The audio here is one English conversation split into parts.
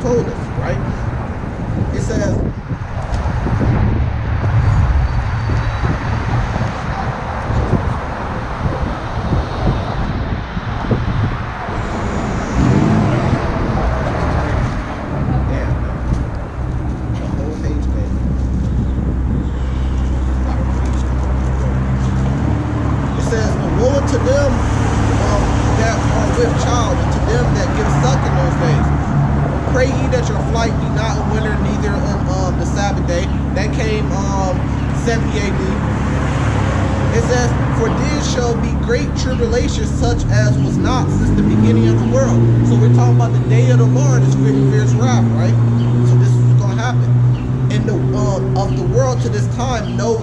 told us, right? It says, to them that are with child, and to them that give suck in those days. Pray ye that your flight be not in winter, neither on the Sabbath day. That came 70 AD. It says, for then shall be great tribulation, such as was not since the beginning of the world. So we're talking about the day of the Lord is great fierce wrath, right? So this is what's going to happen. In the of the world to this time, no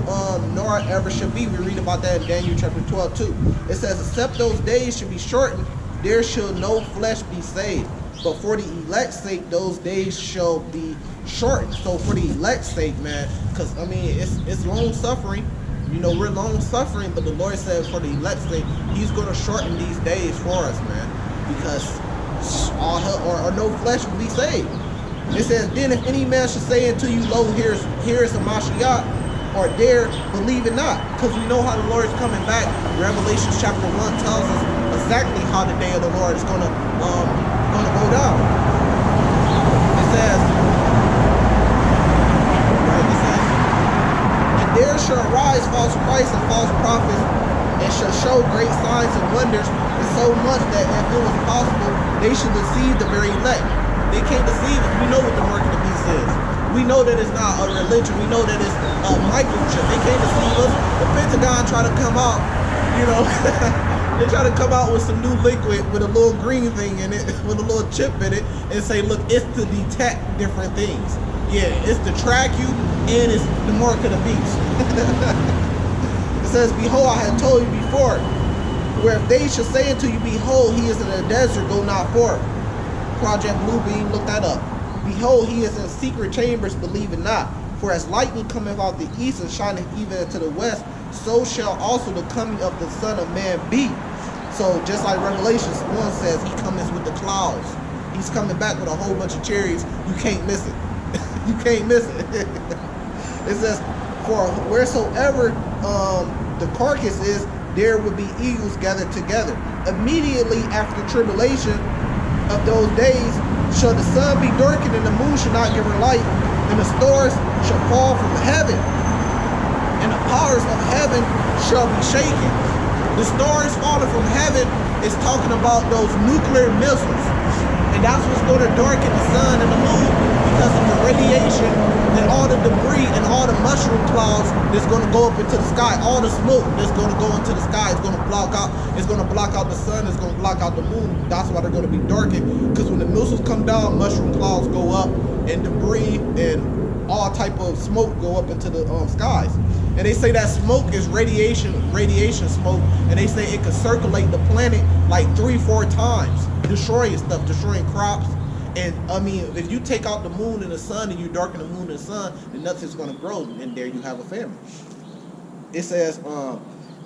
nor ever should be. We read about that in Daniel chapter 12 too. It says, except those days should be shortened, there shall no flesh be saved. But for the elect's sake, those days shall be shortened. So for the elect's sake, man, because I mean it's long suffering. You know, we're long suffering, but the Lord says for the elect's sake, He's going to shorten these days for us, man, because all hell or no flesh will be saved. It says, then if any man should say unto you, lo, here is a Mashiach, or there, believe it not. Because we know how the Lord is coming back. Revelation chapter 1 tells us exactly how the day of the Lord is gonna go down. It says, and there shall arise false Christs and false prophets, and shall show great signs and wonders, and so much that if it was possible, they should deceive the very elect. They can't deceive us. We know what the mark of the beast is. We know that it's not a religion. We know that it's a microchip. They can't deceive us. The Pentagon try to come out, you know, they try to come out with some new liquid with a little green thing in it, with a little chip in it, and say, look, it's to detect different things. Yeah, it's to track you, and it's the mark of the beast. It says, behold, I had told you before, where if they shall say unto you, behold, he is in the desert, go not forth. Project Bluebeam, look that up. Behold, he is in secret chambers, believe it not. For as lightning cometh out the east and shineth even into the west, so shall also the coming of the Son of Man be. So just like Revelation 1 says, he cometh with the clouds. He's coming back with a whole bunch of chariots. You can't miss it. You can't miss it. It says, for wheresoever the carcass is, there will be eagles gathered together. Immediately after tribulation of those days shall the sun be darkened, and the moon shall not give her light, and the stars shall fall from heaven, and the powers of heaven shall be shaken. The stars falling from heaven is talking about those nuclear missiles, and that's what's going to darken the sun and the moon, because of the radiation and all the debris and all the mushroom clouds that's going to go up into the sky. All the smoke that's going to go into the sky is going to block out. It's going to block out the sun. It's going to block out the moon. That's why they're going to be darkened. Because when the missiles come down, mushroom clouds go up, and debris and all type of smoke go up into the skies. And they say that smoke is radiation smoke, and they say it could circulate the planet like 3-4 times, destroying stuff, destroying crops. And I mean, if you take out the moon and the sun and you darken the moon and the sun, then nothing's going to grow, and there you have a famine. It says,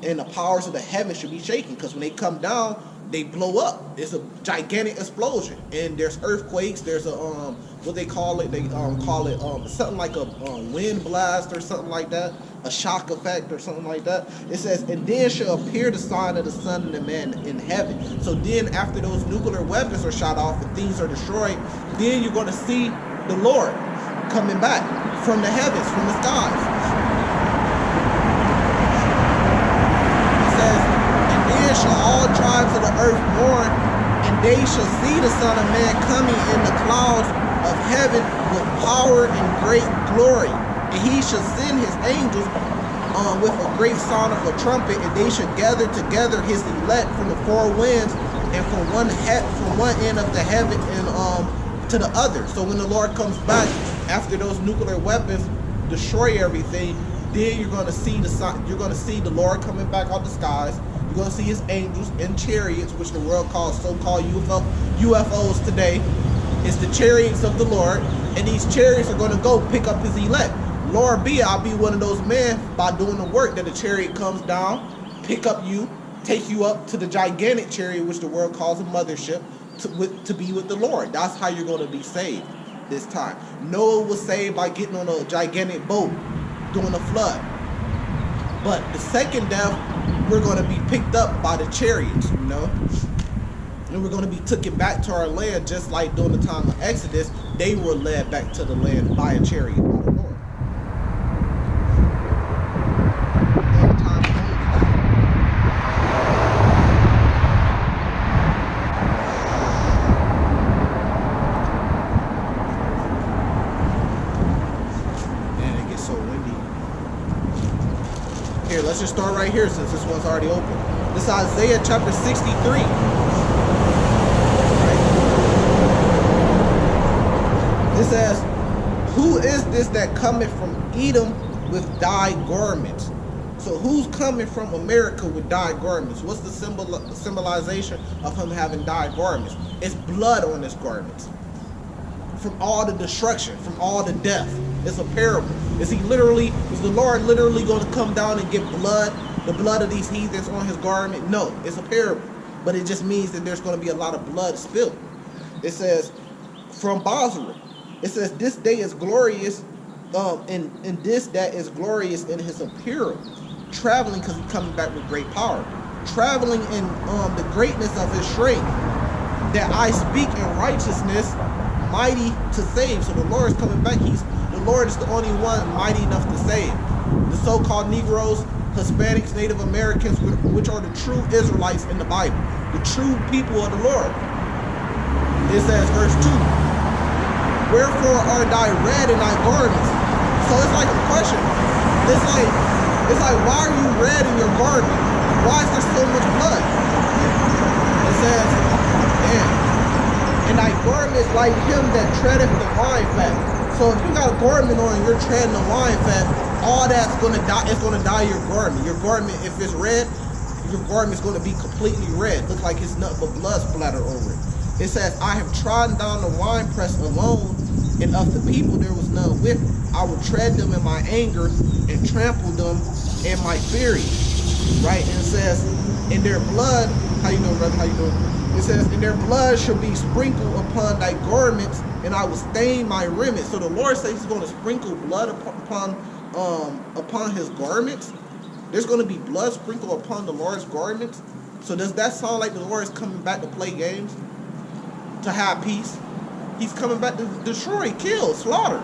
and the powers of the heavens should be shaken, because when they come down, they blow up. It's a gigantic explosion, and there's earthquakes. There's a what they call it? They call it something like a wind blast or something like that, a shock effect or something like that. It says, and then shall appear the sign of the Son of the Man in heaven. So then, after those nuclear weapons are shot off and things are destroyed, then you're going to see the Lord coming back from the heavens, from the skies. Shall all tribes of the earth mourn, and they shall see the Son of Man coming in the clouds of heaven with power and great glory. And he shall send his angels with a great sound of a trumpet, and they shall gather together his elect from the four winds, and from one end of the heaven and to the other. So when the Lord comes back after those nuclear weapons destroy everything, then you're going to see the Lord coming back out the skies. You're going to see his angels in chariots, which the world calls so-called UFOs today. It's the chariots of the Lord, and these chariots are going to go pick up his elect. Lord be, I'll be one of those men by doing the work that the chariot comes down, pick up you, take you up to the gigantic chariot, which the world calls a mothership, to be with the Lord. That's how you're going to be saved. this time. Noah was saved by getting on a gigantic boat during the flood. But the second death, we're going to be picked up by the chariots, you know. And we're going to be taken back to our land, just like during the time of Exodus, they were led back to the land by a chariot by the Lord. Man, it gets so windy. Here, let's just start right here since this one's already open. This is Isaiah chapter 63. It says, who is this that cometh from Edom with dyed garments? So who's coming from America with dyed garments? What's the symbolization of him having dyed garments? It's blood on his garments. From all the destruction, from all the death. It's a parable. Is the Lord literally going to come down and get blood, the blood of these heathens on his garment? No, it's a parable. But it just means that there's going to be a lot of blood spilled. It says, from Bozrah. It says, this day is glorious, and this that is glorious in his apparel. Traveling because he's coming back with great power. Traveling in the greatness of his strength. That I speak in righteousness, mighty to save. So the Lord is coming back. The Lord is the only one mighty enough to save. The so-called Negroes, Hispanics, Native Americans, which are the true Israelites in the Bible. The true people of the Lord. It says, verse 2. Wherefore are thy red and thy garments? So it's like a question. It's like, why are you red in your garment? Why is there so much blood? It says, and thy garments like him that treadeth the wine fat. So if you got a garment on and you're treading the wine fat, all that's gonna die. It's gonna dye your garment. Your garment, if it's red, your garment's gonna be completely red. Looks like it's nothing but blood splatter over it. It says, I have trodden down the winepress alone, and of the people there was none with me. I will tread them in my anger and trample them in my fury. Right? And it says, in their blood, how you doing, brother? How you doing? It says, in their blood shall be sprinkled upon thy garments, and I will stain my raiment. So the Lord says he's going to sprinkle blood upon his garments. There's going to be blood sprinkled upon the Lord's garments. So does that sound like the Lord is coming back to play games? To have peace? He's coming back to destroy, kill, slaughter.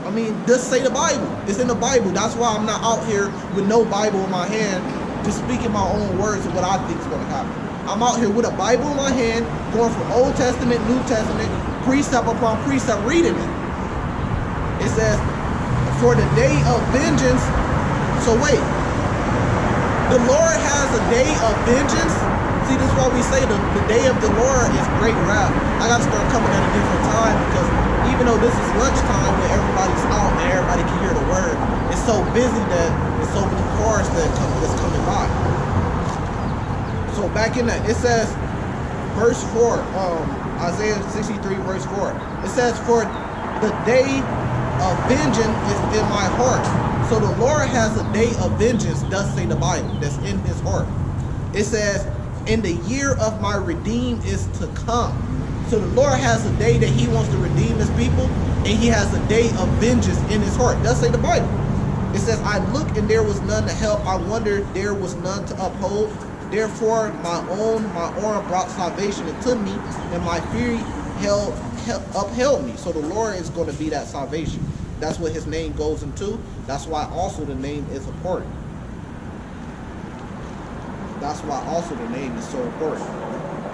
I mean, just say the Bible. It's in the Bible. That's why I'm not out here with no Bible in my hand, just speaking my own words of what I think is going to happen. I'm out here with a Bible in my hand, going from Old Testament, New Testament, precept upon precept, reading it. It says, for the day of vengeance. So wait, the Lord has a day of vengeance? See, this is why we say the day of the Lord is great wrath. I got to start coming at a different time, because even though this is lunchtime when everybody's out and everybody can hear the word, it's so busy that there's so many cars that's coming by. So back in that, it says, verse 4, Isaiah 63, verse 4. It says, for the day of vengeance is in my heart. So the Lord has a day of vengeance, does say the Bible, that's in his heart. It says, and the year of my redeem is to come. So the Lord has a day that he wants to redeem his people, and he has a day of vengeance in his heart. Does say the Bible. It says, I looked and there was none to help. I wondered, there was none to uphold. Therefore my arm brought salvation into me, and my fury upheld me. So the Lord is going to be that salvation. That's what his name goes into. That's why also the name is important. That's why also the name is so important.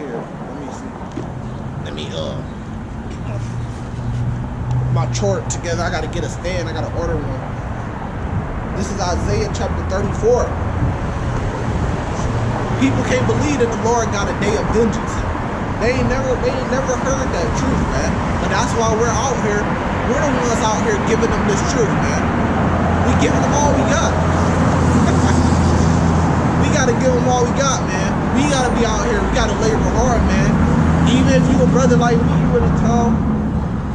Here, let me see. Let me my chart together. I gotta get a stand. I gotta order one. This is Isaiah chapter 34. People can't believe that the Lord got a day of vengeance. They ain't never heard that truth, man. And that's why we're out here. We're the ones out here giving them this truth, man. We giving them all we got. We gotta give them all we got, man. We gotta be out here. We gotta labor hard, man. Even if you a brother like me, you in the town,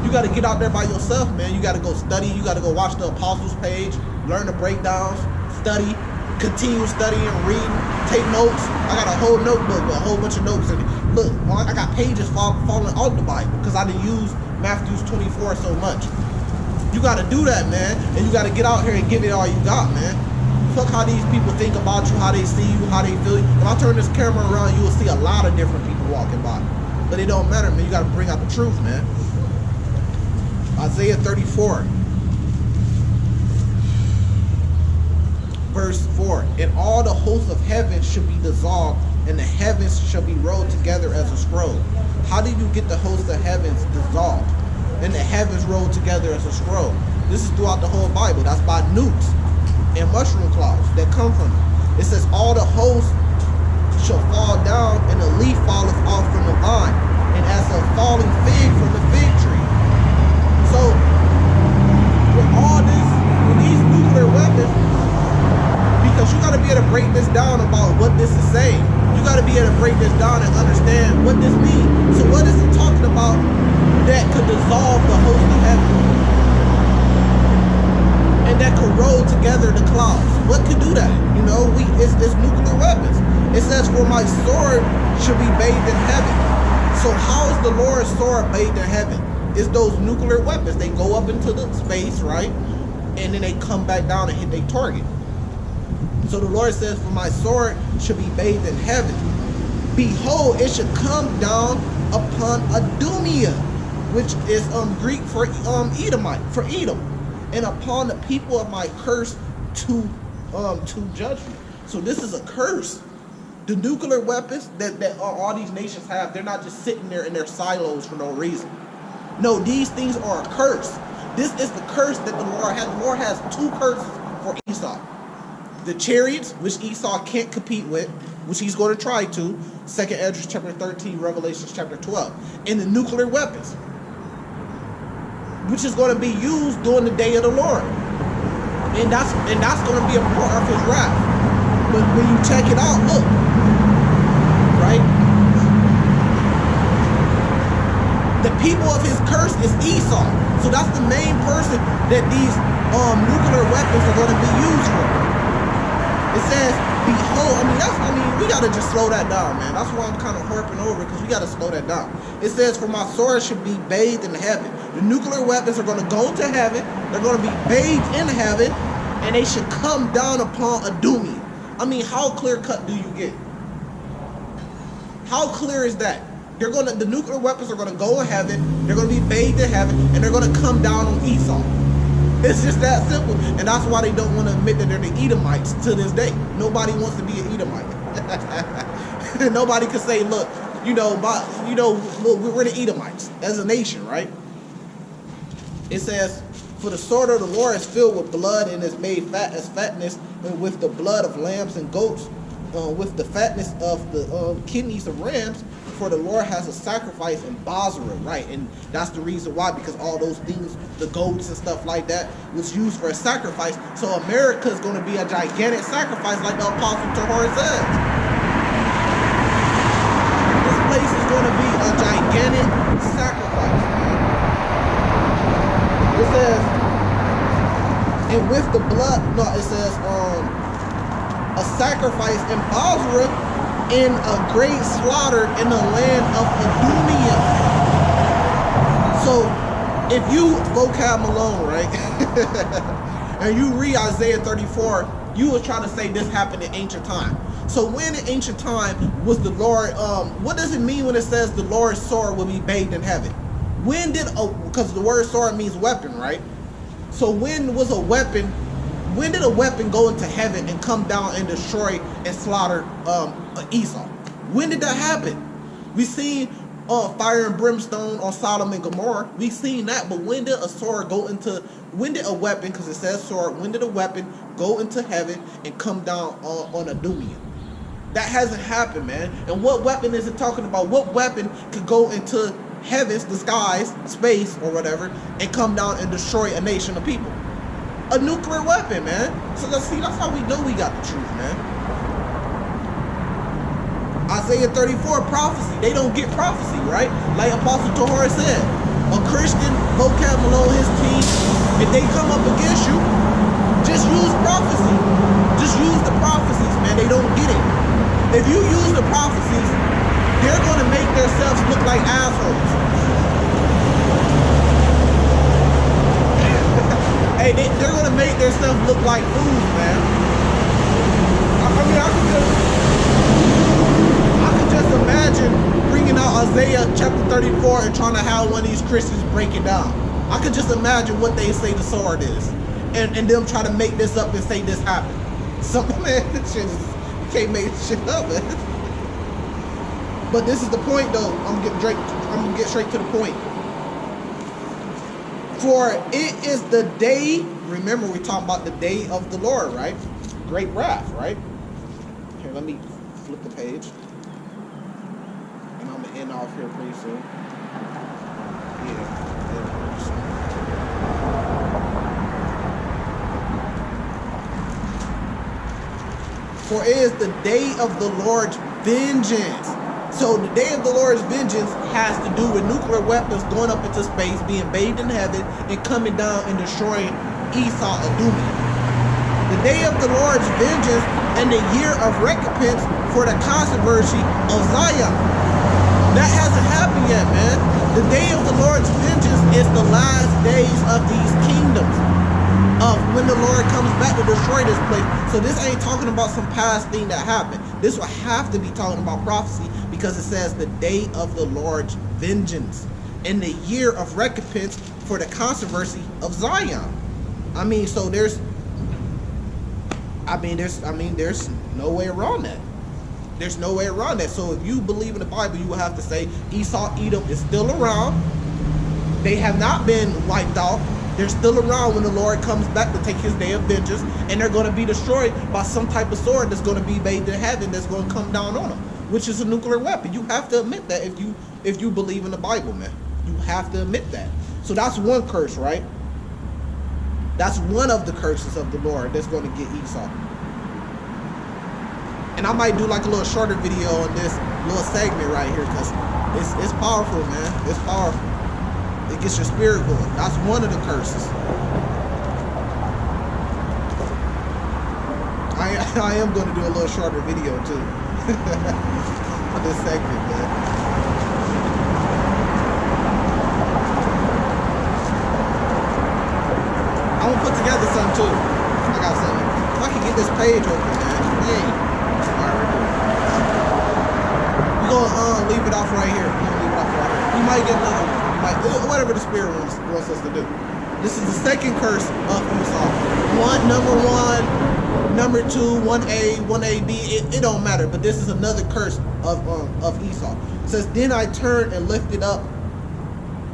you gotta get out there by yourself, man. You gotta go study. You gotta go watch the Apostles page, learn the breakdowns, study, continue studying, reading, take notes. I got a whole notebook with a whole bunch of notes in it. Look, I got pages falling off the Bible because I didn't use Matthew 24 so much. You got to do that, man. And you got to get out here and give it all you got, man. Fuck how these people think about you, how they see you, how they feel you. When I turn this camera around, you will see a lot of different people walking by. But it don't matter, man. You got to bring out the truth, man. Isaiah 34. Verse 4. And all the hosts of heaven should be dissolved, and the heavens shall be rolled together as a scroll. How do you get the hosts of heavens dissolved and the heavens rolled together as a scroll? This is throughout the whole Bible. That's by newts and mushroom clouds that come from it. It says all the hosts shall fall down, and the leaf falleth off from the vine, and as a falling fig from the fig tree. So with all this, with these nuclear weapons, because you got to be able to break this down about what this is saying. You got to be able to break this down and understand what this means. So what is it talking about that could dissolve the host of heaven? And that could roll together the clouds. What could do that? You know, it's nuclear weapons. It says, for my sword should be bathed in heaven. So how is the Lord's sword bathed in heaven? It's those nuclear weapons. They go up into the space, right? And then they come back down and hit their target. So the Lord says, for my sword should be bathed in heaven. Behold, it should come down upon Adumia, which is Greek for Edomite, for Edom, and upon the people of my curse to judgment. So this is a curse. The nuclear weapons that all these nations have, they're not just sitting there in their silos for no reason. No, these things are a curse. This is the curse that the Lord has. The Lord has two curses for Esau. The chariots, which Esau can't compete with, which he's going to try to, 2nd Esdras chapter 13, Revelations chapter 12. And the nuclear weapons, which is going to be used during the day of the Lord. And that's going to be a part of his wrath. But when you check it out, look, right? The people of his curse is Esau. So that's the main person that these nuclear weapons are going to be used for. It says, behold, we got to just slow that down, man. That's why I'm kind of harping over, because we got to slow that down. It says, for my sword should be bathed in heaven. The nuclear weapons are going to go to heaven. They're going to be bathed in heaven, and they should come down upon Adumia. I mean, how clear cut do you get? How clear is that? The nuclear weapons are going to go in heaven. They're going to be bathed in heaven, and they're going to come down on Esau. It's just that simple. And that's why they don't want to admit that they're the Edomites to this day. Nobody wants to be an Edomite. Nobody can say, look, we're the Edomites as a nation, right? It says, for the sword of the Lord is filled with blood, and is made fat as fatness, and with the blood of lambs and goats, with the fatness of the kidneys of rams. For the Lord has a sacrifice in Basra, right? And that's the reason why, because all those things, the goats and stuff like that, was used for a sacrifice. So America is going to be a gigantic sacrifice, like the Apostle Tahor said. This place is going to be a gigantic sacrifice. It says, and with the blood, it says, a sacrifice in Basra, in a great slaughter in the land of Adumia. So if you vocab Malone, right, and you read Isaiah 34, you was trying to say this happened in ancient time. So when in ancient time was the Lord, what does it mean when it says the Lord's sword will be bathed in heaven? When did, because the word sword means weapon, right? So when did a weapon go into heaven and come down and destroy and slaughter Esau? When did that happen? We seen fire and brimstone on Sodom and Gomorrah. We seen that, but when did a weapon, because it says sword, when did a weapon go into heaven and come down on Adumia? That hasn't happened, man. And what weapon is it talking about? What weapon could go into heavens, the skies, space, or whatever, and come down and destroy a nation of people? A nuclear weapon, man. So let's see, that's how we know we got the truth, man. Isaiah 34, prophecy. They don't get prophecy, right? Like Apostle Tahor said, a Christian, vocab Malone, his team, if they come up against you, just use prophecy. Just use the prophecies, man. They don't get it. If you use the prophecies, they're going to make themselves look like assholes. they're gonna make themselves look like fools, man. I mean, I could just imagine bringing out Isaiah chapter 34 and trying to have one of these Christians break it down. I could just imagine what they say the sword is, and them try to make this up and say this happened. So man, this shit is, you can't make this shit up, man. But this is the point, though. I'm gonna get straight to the point. For it is the day. Remember, we're talking about the day of the Lord, right? Great wrath, right? Here, let me flip the page, and I'm gonna end off here pretty soon. Yeah. For it is the day of the Lord's vengeance. So the day of the Lord's vengeance has to do with nuclear weapons going up into space, being bathed in heaven, and coming down and destroying Esau, Edomia. The day of the Lord's vengeance and the year of recompense for the controversy of Zion. That hasn't happened yet, man. The day of the Lord's vengeance is the last days of these kingdoms, of when the Lord comes back to destroy this place. So this ain't talking about some past thing that happened. This will have to be talking about prophecy, because it says the day of the Lord's vengeance and the year of recompense for the controversy of Zion. I mean, so there's no way around that. There's no way around that. So if you believe in the Bible, you will have to say Esau, Edom is still around. They have not been wiped out. They're still around when the Lord comes back to take his day of vengeance, and they're going to be destroyed by some type of sword that's going to be bathed in heaven, that's going to come down on them, which is a nuclear weapon. You have to admit that if you believe in the Bible, man. You have to admit that. So that's one curse, right? That's one of the curses of the Lord that's going to get Esau. And I might do like a little shorter video on this little segment right here, because it's powerful, man. It's powerful. It gets your spirit going. That's one of the curses. I am going to do a little shorter video too on this segment, man. I'm gonna put together something too. I got something. If I can get this page open, man. Hey. We're gonna leave it off right here. You might get another one. Whatever the spirit wants us to do. This is the second curse of Esau. Number one, number two, 1A, 1AB, it don't matter. But this is another curse of Esau. It says, then I turned and lifted up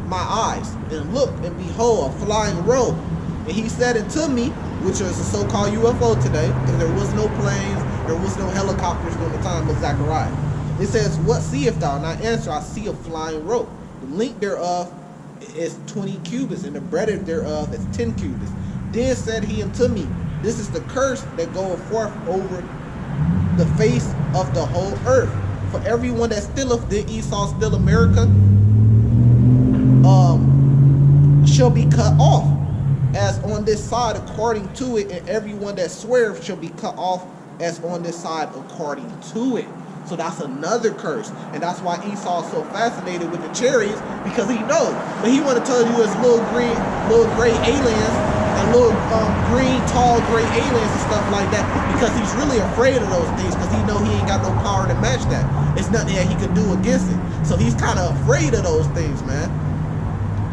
my eyes and looked, and behold, a flying robe. And he said unto me, which is a so-called UFO today, because there was no planes, there was no helicopters during the time of Zechariah. It says, what seest thou? And I answer, I see a flying rope. The length thereof is 20 cubits, and the breadth thereof is 10 cubits. Then said he unto me, this is the curse that goeth forth over the face of the whole earth. For everyone that stealeth, did Esau steal America? Shall be cut off, as on this side according to it, and everyone that sweareth shall be cut off as on this side according to it. So that's another curse, and that's why Esau is so fascinated with the chariots, because he knows. But he want to tell you it's little gray aliens and little green, tall, gray aliens and stuff like that, because he's really afraid of those things, because he know he ain't got no power to match that. It's nothing that he can do against it. So he's kind of afraid of those things, man.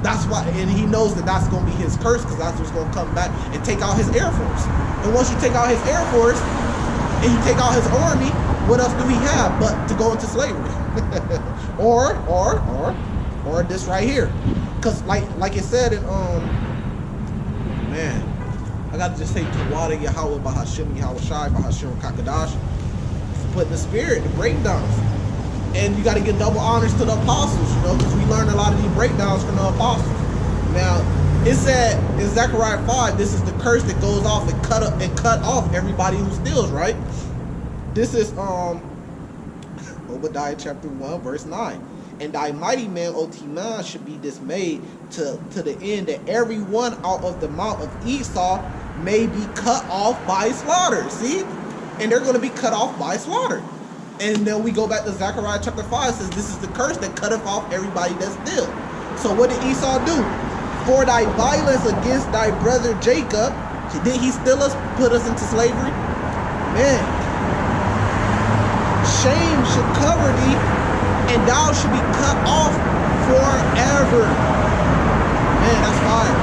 That's why, and he knows that that's going to be his curse, because that's what's going to come back and take out his Air Force. And once you take out his Air Force and you take out his army, what else do we have but to go into slavery? or this right here. Because like it said in man, I gotta just say Tawada Yahweh Bahashim Yahweh Shai Bahashim Kakadash, put the spirit, the breakdowns. And you got to give double honors to the apostles, you know, because we learned a lot of these breakdowns from the apostles. Now, it said in Zechariah 5, this is the curse that goes off and cut off everybody who steals, right? This is Obadiah chapter 1, verse 9. And thy mighty man, O Teman, should be dismayed to the end that every one out of the mount of Esau may be cut off by slaughter. See? And they're going to be cut off by slaughter. And then we go back to Zechariah chapter 5, says this is the curse that cutteth off everybody that steals. So what did Esau do? For thy violence against thy brother Jacob, did he still put us into slavery? Man, shame should cover thee, and thou should be cut off forever. Man, that's fire.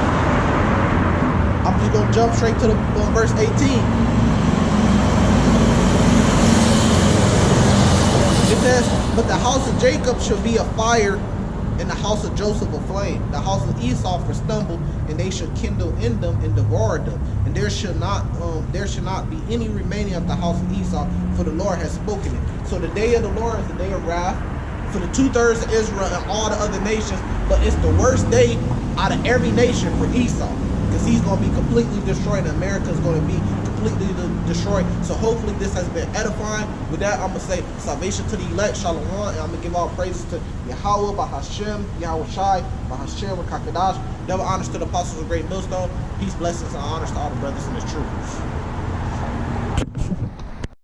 I'm just gonna jump straight to the verse 18. It says, but the house of Jacob shall be a fire, and the house of Joseph a flame. The house of Esau for stumble, and they shall kindle in them and devour them. And there shall not be any remaining of the house of Esau, for the Lord has spoken it. So the day of the Lord is the day of wrath for the 2/3 of Israel and all the other nations, but it's the worst day out of every nation for Esau, because he's going to be completely destroyed, and America is going to be completely destroyed. So hopefully this has been edifying. With that, I'm going to say salvation to the elect, shalom, and I'm going to give all praises to Yahweh, Bahashem, Yahweh Shai, Bahashem, Rakakadash. Double honors to the apostles of Great Millstone. Peace, blessings, and honors to all the brothers in this truth.